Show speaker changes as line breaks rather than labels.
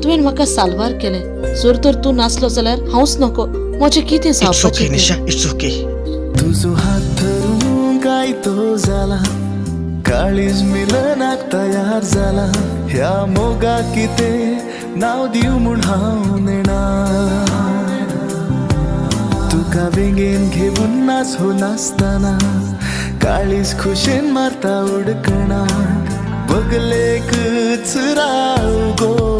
तुवें म्हाका साल्वार केलें. जर तर तूं नासलो जाल्यार हांवच नको. म्हजें कितें जावपाचें तें.
It's okay.
तुझो हात धरून काय तो जाला, काळीज मिलनाक तयार जाला. ह्या मोगा किते नाव दिव म्हूण हांव नेणा. तुका वेगेन घेवन नाच हो नासतना, काळीज खुशेन मारता उडकणा. बगलेकच राव गो.